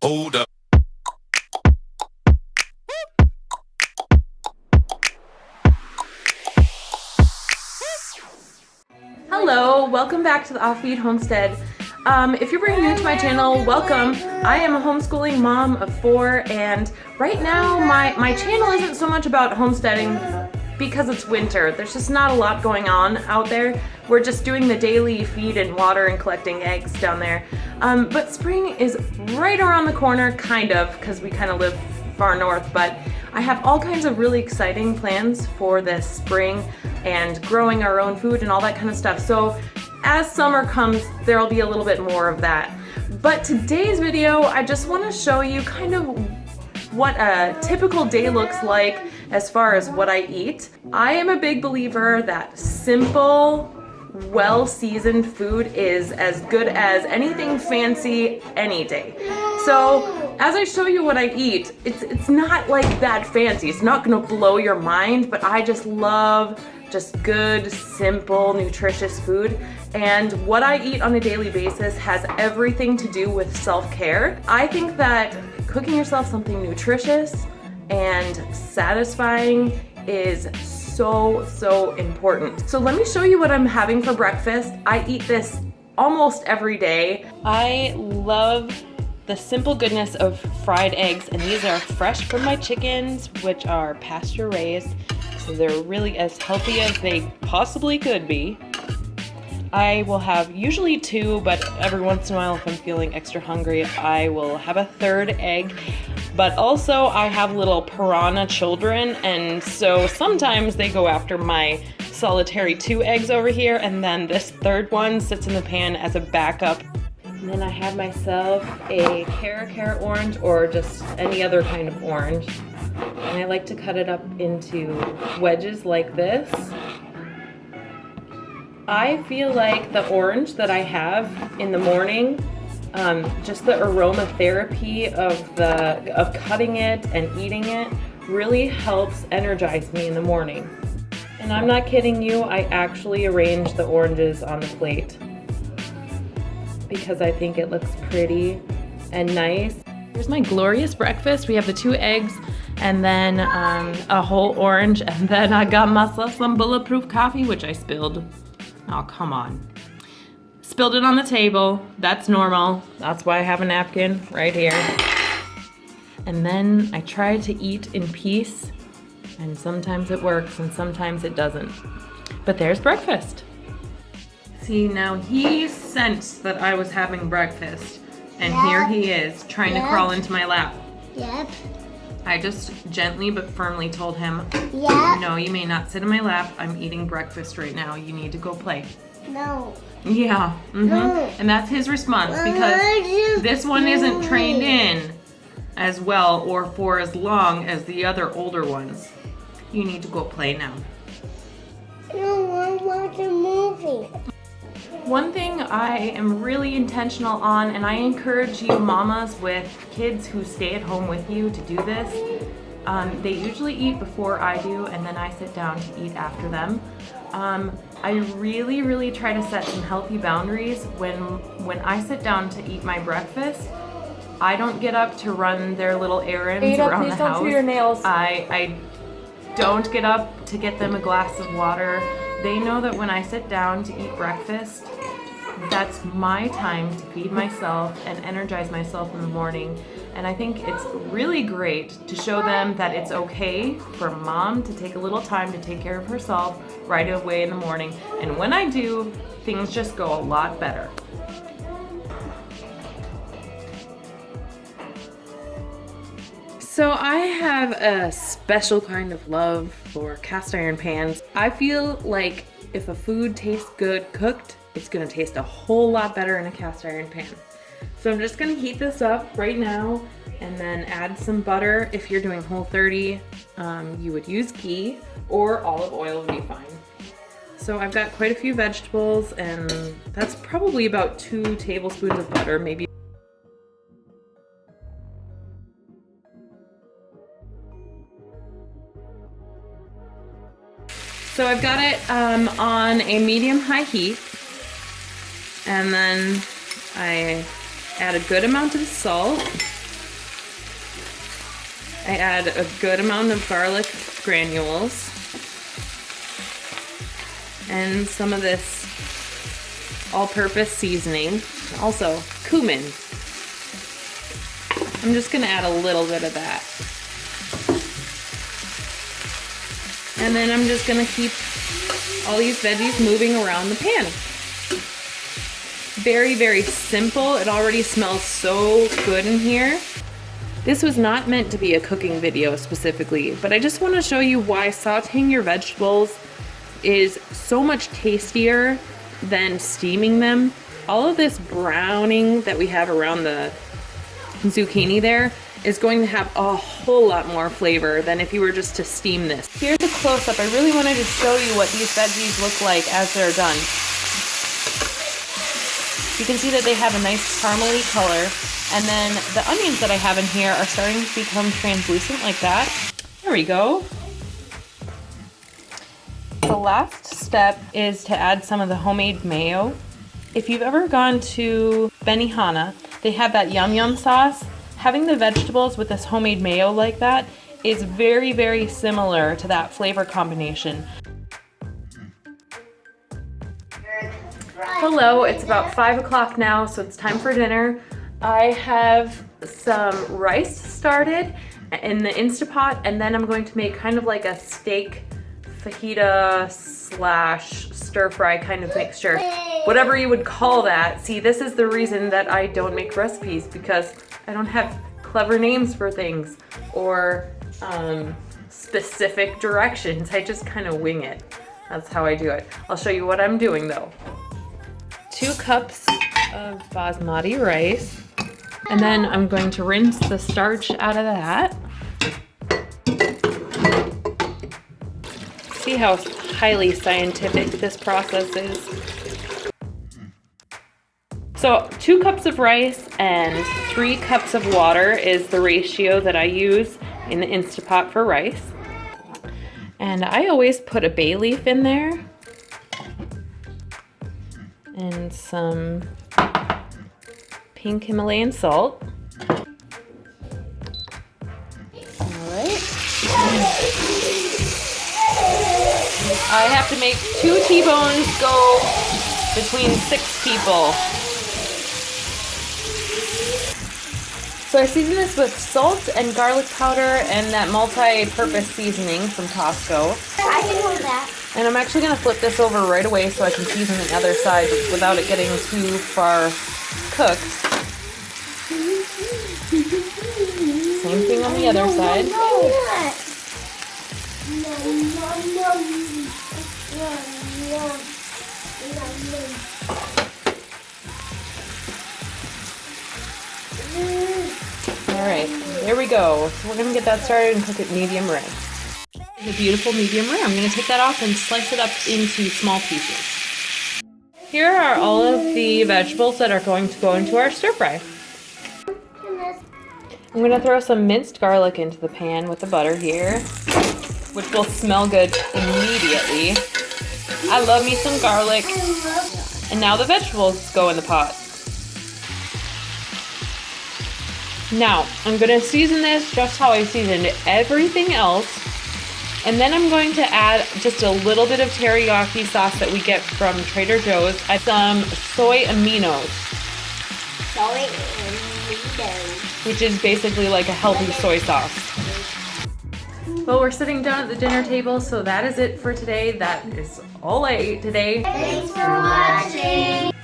Hold up. Hello, welcome back to the Offbeat Homestead. If you're brand new to my channel, welcome. I am a homeschooling mom of 4, and right now my channel isn't so much about homesteading because it's winter. There's just not a lot going on out there. We're just doing the daily feed and water and collecting eggs down there. But spring is right around the corner, kind of, because we kind of live far north, but I have all kinds of really exciting plans for this spring and growing our own food and all that kind of stuff. So as summer comes, there'll be a little bit more of that. But today's video, I just want to show you kind of what a typical day looks like as far as what I eat. I am a big believer that simple, well-seasoned food is as good as anything fancy any day. So as I show you what I eat, it's not like that fancy. It's not gonna blow your mind, but I just love just good, simple, nutritious food. And what I eat on a daily basis has everything to do with self-care. I think that cooking yourself something nutritious and satisfying is so important. So let me show you what I'm having for breakfast. I eat this almost every day. I love the simple goodness of fried eggs, and these are fresh from my chickens, which are pasture raised, so they're really as healthy as they possibly could be. I will have usually 2, but every once in a while if I'm feeling extra hungry, I will have a 3rd egg. But also I have little piranha children, and so sometimes they go after my solitary 2 eggs over here, and then this 3rd one sits in the pan as a backup. And then I have myself a Cara orange, or just any other kind of orange. And I like to cut it up into wedges like this. I feel like the orange that I have in the morning, just the aromatherapy of cutting it and eating it really helps energize me in the morning. And I'm not kidding you, I actually arrange the oranges on the plate because I think it looks pretty and nice. Here's my glorious breakfast. We have the 2 eggs and then a whole orange, and then I got myself some bulletproof coffee, which I spilled. Oh, come on. Spilled it on the table. That's normal. That's why I have a napkin right here. And then I try to eat in peace, and sometimes it works and sometimes it doesn't. But there's breakfast. See, now he sensed that I was having breakfast, and here he is trying to crawl into my lap. Yep. I just gently but firmly told him, Yeah. no, you may not sit in my lap. I'm eating breakfast right now. You need to go play. No. Yeah, No. And that's his response, because this one isn't trained in as well or for as long as the other older ones. You need to go play now. No, I watch a movie. One thing I am really intentional on, and I encourage you mamas with kids who stay at home with you to do this. They usually eat before I do, and then I sit down to eat after them. I really try to set some healthy boundaries. When I sit down to eat my breakfast, I don't get up to run their little errands around the house. Please don't chew your nails. I don't get up to get them a glass of water. They know that when I sit down to eat breakfast, that's my time to feed myself and energize myself in the morning. And I think it's really great to show them that it's okay for mom to take a little time to take care of herself right away in the morning. And when I do, things just go a lot better. So I have a special kind of love for cast iron pans. I feel like if a food tastes good cooked, it's gonna taste a whole lot better in a cast iron pan. So I'm just gonna heat this up right now and then add some butter. If you're doing Whole30, you would use ghee, or olive oil would be fine. So I've got quite a few vegetables, and that's probably about 2 tablespoons of butter, maybe. So I've got it on a medium-high heat, and then I add a good amount of salt, I add a good amount of garlic granules and some of this all-purpose seasoning, also cumin. I'm just gonna add a little bit of that. And then I'm just gonna keep all these veggies moving around the pan. Very, very simple. It already smells so good in here. This was not meant to be a cooking video specifically, but I just want to show you why sauteing your vegetables is so much tastier than steaming them. All of this browning that we have around the zucchini there is going to have a whole lot more flavor than if you were just to steam this. Here's a close-up. I really wanted to show you what these veggies look like as they're done. You can see that they have a nice caramely color, and then the onions that I have in here are starting to become translucent like that. There we go. The last step is to add some of the homemade mayo. If you've ever gone to Benihana, they have that yum yum sauce. Having the vegetables with this homemade mayo like that is very, very similar to that flavor combination. Hello, it's about 5 o'clock now, so it's time for dinner. I have some rice started in the Instapot, and then I'm going to make kind of like a steak fajita slash stir fry kind of mixture. Whatever you would call that. See, this is the reason that I don't make recipes, because I don't have clever names for things or specific directions. I just kind of wing it. That's how I do it. I'll show you what I'm doing though. 2 cups of basmati rice, and then I'm going to rinse the starch out of that. See how highly scientific this process is. So 2 cups of rice and 3 cups of water is the ratio that I use in the Instapot for rice. And I always put a bay leaf in there and some pink Himalayan salt. All right. I have to make 2 T-bones go between 6 people. So I season this with salt and garlic powder and that multi-purpose seasoning from Costco. I can hold that. And I'm actually gonna flip this over right away so I can season the other side without it getting too far cooked. Same thing on the other side. All right, there we go. So we're gonna get that started and cook it medium rare. The beautiful medium rare. I'm gonna take that off and slice it up into small pieces. Here are all of the vegetables that are going to go into our stir fry. I'm gonna throw some minced garlic into the pan with the butter here, which will smell good immediately. I love me some garlic. And now the vegetables go in the pot. Now, I'm gonna season this just how I seasoned everything else. And then I'm going to add just a little bit of teriyaki sauce that we get from Trader Joe's. Add some soy aminos. Soy aminos. Which is basically like a healthy soy sauce. Well, we're sitting down at the dinner table, so that is it for today. That is all I ate today. Thanks for watching.